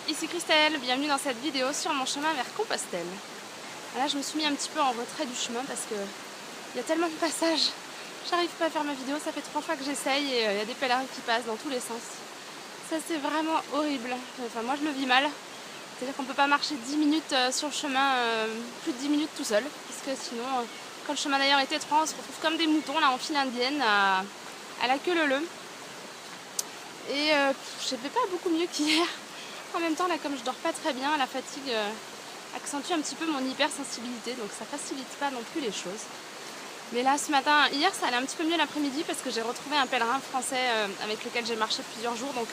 ici Christelle, bienvenue dans cette vidéo sur mon chemin vers Compostelle. Là je me suis mis un petit peu en retrait du chemin parce que il y a tellement de passages, j'arrive pas à faire ma vidéo, ça fait 3 fois que j'essaye et il y a des pèlerins qui passent dans tous les sens. Ça c'est vraiment horrible, enfin moi je le vis mal, c'est-à-dire qu'on peut pas marcher 10 minutes sur le chemin, plus de 10 minutes tout seul, parce que sinon quand le chemin d'ailleurs est étroit on se retrouve comme des moutons là en file indienne à la queue leu. Et je ne vais pas beaucoup mieux qu'hier. En même temps, là, comme je dors pas très bien, la fatigue accentue un petit peu mon hypersensibilité, donc ça facilite pas non plus les choses. Mais là, ce matin, hier, ça allait un petit peu mieux l'après-midi parce que j'ai retrouvé un pèlerin français avec lequel j'ai marché plusieurs jours, donc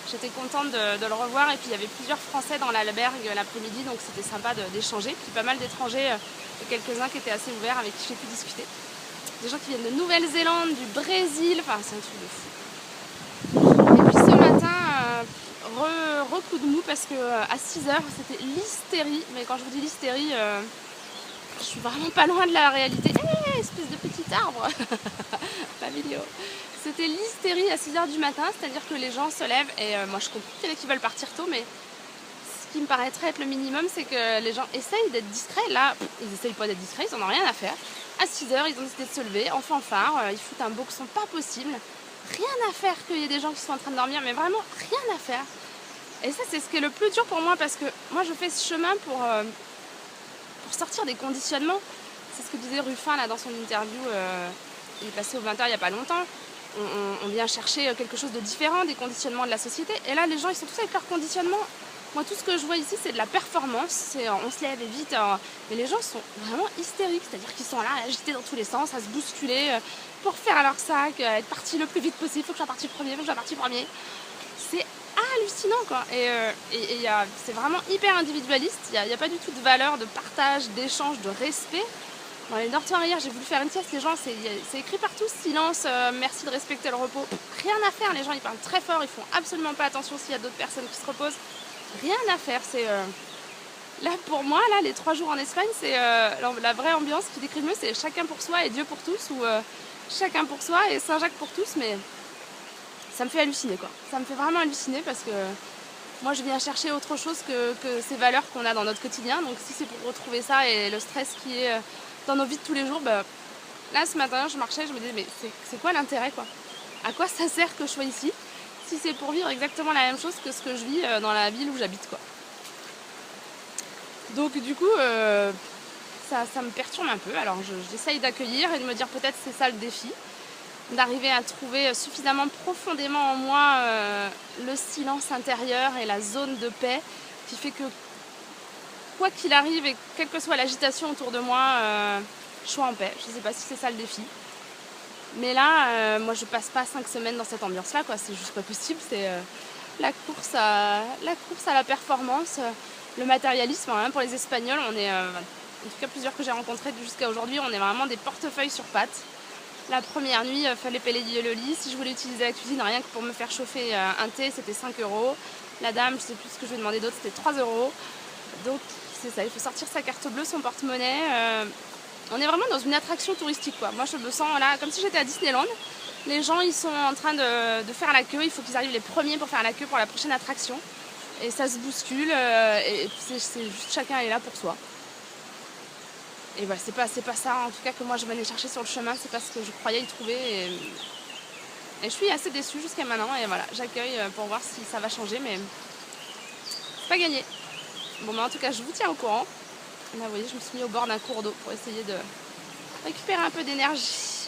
j'étais contente de le revoir. Et puis il y avait plusieurs Français dans l'albergue l'après-midi, donc c'était sympa d'échanger. Puis pas mal d'étrangers, et quelques-uns qui étaient assez ouverts avec qui j'ai pu discuter. Des gens qui viennent de Nouvelle-Zélande, du Brésil, enfin c'est un truc de fou. Et puis ce matin, coup de mou parce que à 6h c'était l'hystérie. Mais quand je vous dis l'hystérie, je suis vraiment pas loin de la réalité. Espèce de petit arbre. La vidéo. C'était l'hystérie à 6h du matin, c'est-à-dire que les gens se lèvent et moi je comprends qu'il y en a qui veulent partir tôt, mais ce qui me paraîtrait être le minimum, c'est que les gens essayent d'être discrets. Là, ils essayent pas d'être discrets, ils en ont rien à faire. À 6h, ils ont décidé de se lever en fanfare, ils foutent un boxon pas possible. Rien à faire qu'il y ait des gens qui sont en train de dormir, mais vraiment rien à faire. Et ça, c'est ce qui est le plus dur pour moi, parce que moi, je fais ce chemin pour sortir des conditionnements. C'est ce que disait Ruffin là, dans son interview. Il est passé au 20h il n'y a pas longtemps. On vient chercher quelque chose de différent des conditionnements de la société. Et là, les gens, ils sont tous avec leurs conditionnements. Moi, tout ce que je vois ici, c'est de la performance. On se lève et vite. Mais les gens sont vraiment hystériques. C'est-à-dire qu'ils sont là, agités dans tous les sens, à se bousculer pour faire leur sac, être parti le plus vite possible. Faut que je sois parti premier, faut que je sois parti premier. C'est hallucinant, quoi. Et c'est vraiment hyper individualiste. Il n'y a pas du tout de valeur, de partage, d'échange, de respect. Dans les dortoirs hier, j'ai voulu faire une sieste. Les gens, c'est écrit partout, silence, merci de respecter le repos. Rien à faire, les gens ils parlent très fort, ils font absolument pas attention s'il y a d'autres personnes qui se reposent. Rien à faire, c'est là pour moi, là les 3 jours en Espagne, c'est la vraie ambiance qui décrit le mieux, c'est chacun pour soi et Dieu pour tous, ou chacun pour soi et Saint-Jacques pour tous. Mais ça me fait halluciner, quoi. Ça me fait vraiment halluciner parce que moi je viens chercher autre chose que ces valeurs qu'on a dans notre quotidien. Donc si c'est pour retrouver ça et le stress qui est dans nos vies de tous les jours, bah, là ce matin je marchais, je me disais mais c'est quoi l'intérêt, quoi? À quoi ça sert que je sois ici si c'est pour vivre exactement la même chose que ce que je vis dans la ville où j'habite, quoi. Donc du coup ça me perturbe un peu. Alors j'essaye d'accueillir et de me dire peut-être c'est ça le défi, d'arriver à trouver suffisamment profondément en moi le silence intérieur et la zone de paix qui fait que quoi qu'il arrive et quelle que soit l'agitation autour de moi, je sois en paix. Je ne sais pas si c'est ça le défi. Mais là, moi je passe pas 5 semaines dans cette ambiance-là, quoi. C'est juste pas possible. C'est la course à la performance, le matérialisme. Hein, pour les Espagnols, on est, en tout cas plusieurs que j'ai rencontrés jusqu'à aujourd'hui, on est vraiment des portefeuilles sur pattes. La première nuit, il fallait payer le lit. Si je voulais utiliser la cuisine, rien que pour me faire chauffer un thé, c'était 5 €. La dame, je sais plus ce que je lui ai demandé d'autre, c'était 3 €. Donc c'est ça, il faut sortir sa carte bleue, son porte-monnaie. On est vraiment dans une attraction touristique, quoi. Moi je me sens là comme si j'étais à Disneyland. Les gens ils sont en train de faire la queue, il faut qu'ils arrivent les premiers pour faire la queue pour la prochaine attraction. Et ça se bouscule et c'est juste chacun est là pour soi. Et voilà, c'est pas ça en tout cas que moi je venais chercher sur le chemin, c'est pas ce que je croyais y trouver. Et je suis assez déçue jusqu'à maintenant. Et voilà, j'accueille pour voir si ça va changer, mais c'est pas gagné. Bon, mais en tout cas, je vous tiens au courant. Là, vous voyez, je me suis mis au bord d'un cours d'eau pour essayer de récupérer un peu d'énergie.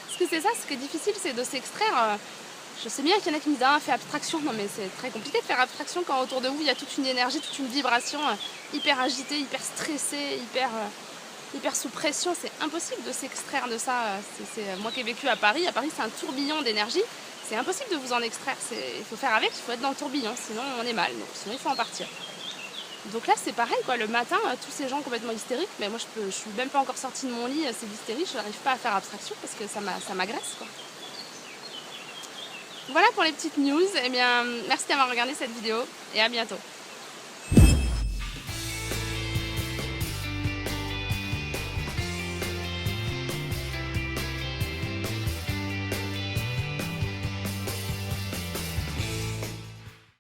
Parce que c'est ça, ce qui est difficile, c'est de s'extraire. Je sais bien qu'il y en a qui me disent ah, fais abstraction. Non, mais c'est très compliqué de faire abstraction quand autour de vous il y a toute une énergie, toute une vibration hyper agitée, hyper stressée, hyper sous pression. C'est impossible de s'extraire de ça. Moi qui ai vécu à Paris c'est un tourbillon d'énergie. C'est impossible de vous en extraire. Il faut faire avec, il faut être dans le tourbillon, sinon on est mal. Donc, sinon il faut en partir. Donc là c'est pareil, quoi. Le matin, tous ces gens complètement hystériques, mais moi je suis même pas encore sortie de mon lit, c'est l'hystérie, je n'arrive pas à faire abstraction parce que ça m'agresse, quoi. Voilà pour les petites news. Eh bien, merci d'avoir regardé cette vidéo et à bientôt.